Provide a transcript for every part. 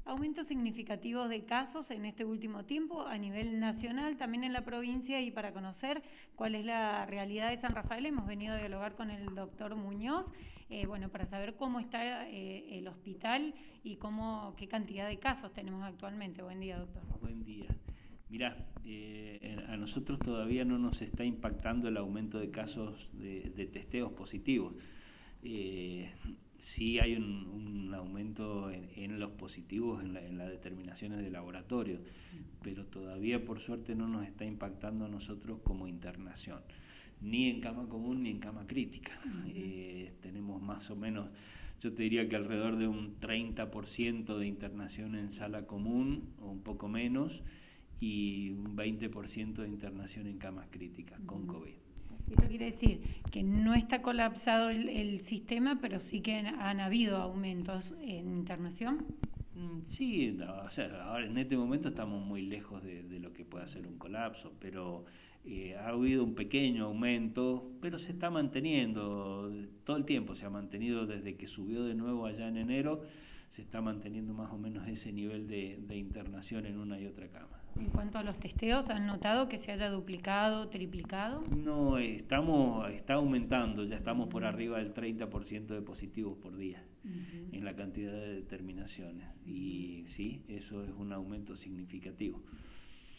Aumentos significativos de casos en este último tiempo a nivel nacional, también en la provincia, y para conocer cuál es la realidad de San Rafael hemos venido a dialogar con el doctor Muñoz, para saber cómo está el hospital y qué cantidad de casos tenemos actualmente. Buen día, doctor. Buen día. Mirá, a nosotros todavía no nos está impactando el aumento de casos de testeos positivos. Sí hay un aumento en los positivos, en las determinaciones de laboratorio, pero todavía por suerte no nos está impactando a nosotros como internación, ni en cama común ni en cama crítica. Tenemos más o menos, yo te diría que alrededor de un 30% de internación en sala común, o un poco menos, y un 20% de internación en camas críticas con COVID. Esto quiere decir que no está colapsado el sistema, pero sí que han habido aumentos en internación. Sí, o sea, ahora en este momento estamos muy lejos de lo que pueda ser un colapso, pero ha habido un pequeño aumento, pero se está manteniendo, todo el tiempo se ha mantenido desde que subió de nuevo allá en enero, se está manteniendo más o menos ese nivel de internación en una y otra cama. En cuanto a los testeos, ¿han notado que se haya duplicado, triplicado? No, está aumentando, ya estamos por arriba del 30% de positivos por día en la cantidad de determinaciones, y sí, eso es un aumento significativo.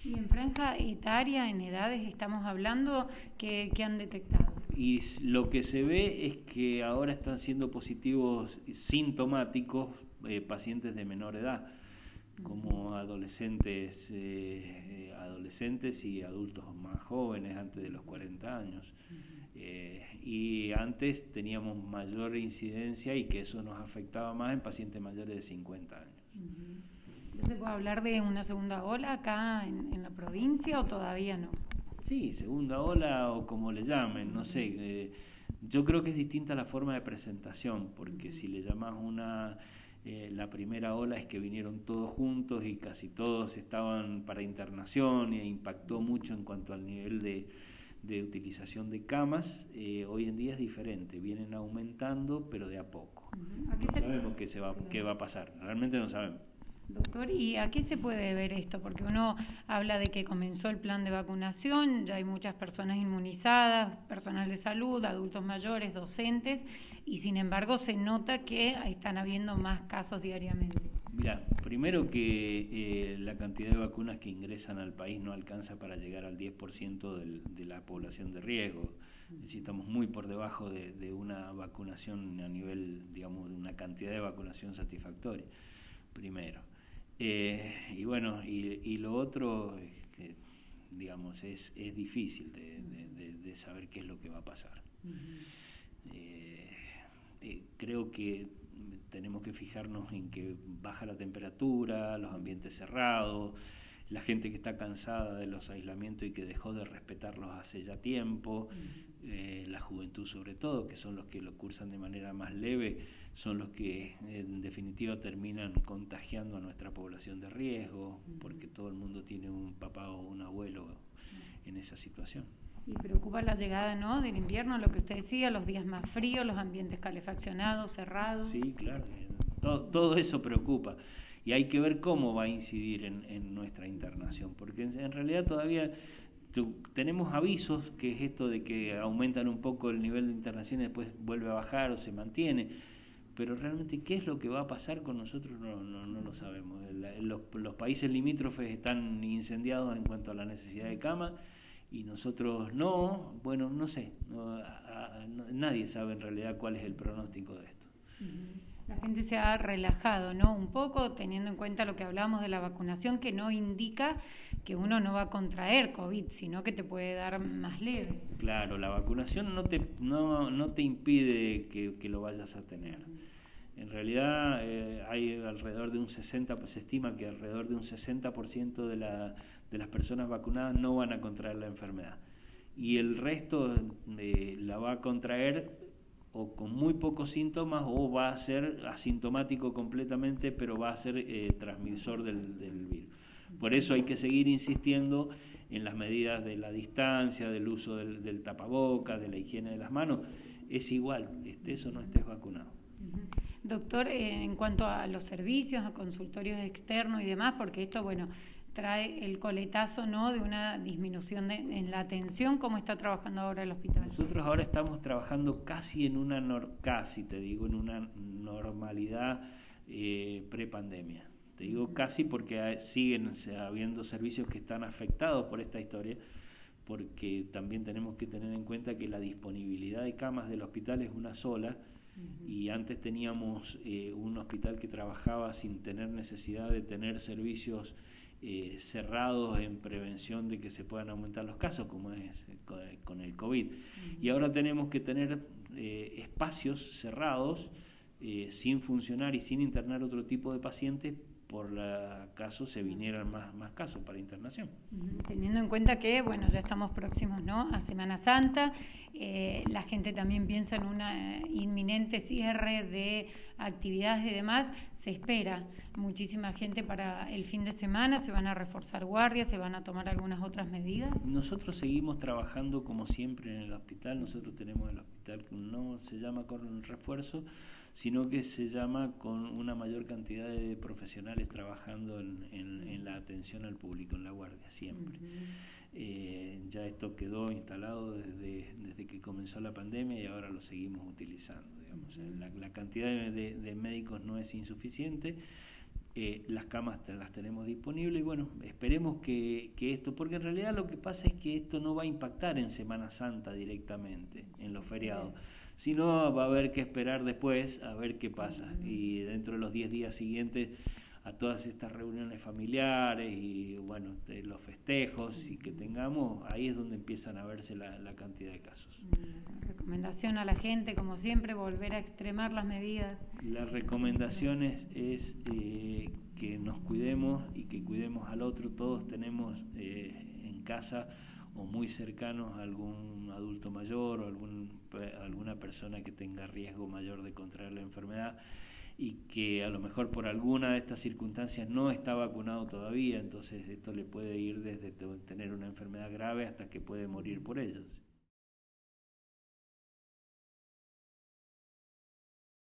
¿Y en franja etaria, en edades estamos hablando, qué han detectado? Y lo que se ve es que ahora están siendo positivos sintomáticos pacientes de menor edad, como adolescentes y adultos más jóvenes, antes de los 40 años. Y antes teníamos mayor incidencia, y que eso nos afectaba más en pacientes mayores de 50 años. ¿Se puede hablar de una segunda ola acá en la provincia o todavía no? Sí, segunda ola o como le llamen, no sé. Yo creo que es distinta la forma de presentación, porque si le llamas la primera ola es que vinieron todos juntos y casi todos estaban para internación, e impactó mucho en cuanto al nivel de utilización de camas. Hoy en día es diferente, vienen aumentando, pero de a poco. No sabemos qué va a pasar, realmente no sabemos. Doctor, ¿y a qué se puede deber esto? Porque uno habla de que comenzó el plan de vacunación, ya hay muchas personas inmunizadas, personal de salud, adultos mayores, docentes, y sin embargo se nota que están habiendo más casos diariamente. Mira, primero que la cantidad de vacunas que ingresan al país no alcanza para llegar al 10% de la población de riesgo. Es decir, estamos muy por debajo de una vacunación a nivel, digamos, de una cantidad de vacunación satisfactoria, primero. Y bueno, y lo otro es que, digamos, es difícil de saber qué es lo que va a pasar. Creo que tenemos que fijarnos en que baja la temperatura, los ambientes cerrados, la gente que está cansada de los aislamientos y que dejó de respetarlos hace ya tiempo, la juventud sobre todo, que son los que lo cursan de manera más leve, son los que en definitiva terminan contagiando a nuestra población de riesgo, porque todo el mundo tiene un papá o un abuelo en esa situación. Y preocupa la llegada, ¿no?, del invierno, lo que usted decía, los días más fríos, los ambientes calefaccionados, cerrados. Sí, claro, todo eso preocupa. Y hay que ver cómo va a incidir en nuestra internación, porque en realidad todavía tenemos avisos, que es esto de que aumentan un poco el nivel de internación y después vuelve a bajar o se mantiene, pero realmente qué es lo que va a pasar con nosotros no lo sabemos. Los países limítrofes están incendiados en cuanto a la necesidad de cama, y nosotros no, bueno, no sé, nadie sabe en realidad cuál es el pronóstico de esto. La gente se ha relajado, ¿no?, un poco, teniendo en cuenta lo que hablábamos de la vacunación, que no indica que uno no va a contraer COVID, sino que te puede dar más leve. Claro, la vacunación no te impide que lo vayas a tener. En realidad hay alrededor de un 60%, pues se estima que alrededor de un 60% de las personas vacunadas no van a contraer la enfermedad, y el resto la va a contraer o con muy pocos síntomas, o va a ser asintomático completamente, pero va a ser transmisor del virus. Por eso hay que seguir insistiendo en las medidas de la distancia, del uso del tapaboca, de la higiene de las manos. Es igual, estés o no estés vacunado. Doctor, en cuanto a los servicios, a consultorios externos y demás, porque esto, bueno, trae el coletazo, ¿no?, de una disminución en la atención. ¿Cómo está trabajando ahora el hospital? Nosotros ahora estamos trabajando casi en una en una normalidad prepandemia. Te digo casi porque siguen habiendo servicios que están afectados por esta historia, porque también tenemos que tener en cuenta que la disponibilidad de camas del hospital es una sola. Y antes teníamos un hospital que trabajaba sin tener necesidad de tener servicios cerrados en prevención de que se puedan aumentar los casos, como es con el COVID. Y ahora tenemos que tener espacios cerrados, sin funcionar y sin internar otro tipo de pacientes, por caso se vinieran más casos para internación. Teniendo en cuenta que, bueno, ya estamos próximos, ¿no?, a Semana Santa, la gente también piensa en una inminente cierre de actividades y demás, se espera muchísima gente para el fin de semana, se van a reforzar guardias, se van a tomar algunas otras medidas. Nosotros seguimos trabajando como siempre en el hospital. Nosotros tenemos el hospital que no se llama con refuerzo, sino que se llama con una mayor cantidad de profesionales trabajando en la atención al público, en la guardia, siempre. Ya esto quedó instalado desde que comenzó la pandemia y ahora lo seguimos utilizando, digamos. La cantidad de médicos no es insuficiente, las camas las tenemos disponibles y bueno, esperemos que esto, porque en realidad lo que pasa es que esto no va a impactar en Semana Santa directamente, en los feriados, sino va a haber que esperar después a ver qué pasa, y dentro de los 10 días siguientes a todas estas reuniones familiares y bueno, de los festejos y que tengamos, ahí es donde empiezan a verse la cantidad de casos. Recomendación a la gente, como siempre, volver a extremar las medidas. La recomendación es que nos cuidemos y que cuidemos al otro. Todos tenemos en casa o muy cercanos a algún adulto mayor o alguna persona que tenga riesgo mayor de contraer la enfermedad y que a lo mejor por alguna de estas circunstancias no está vacunado todavía, entonces esto le puede ir desde tener una enfermedad grave hasta que puede morir por ello.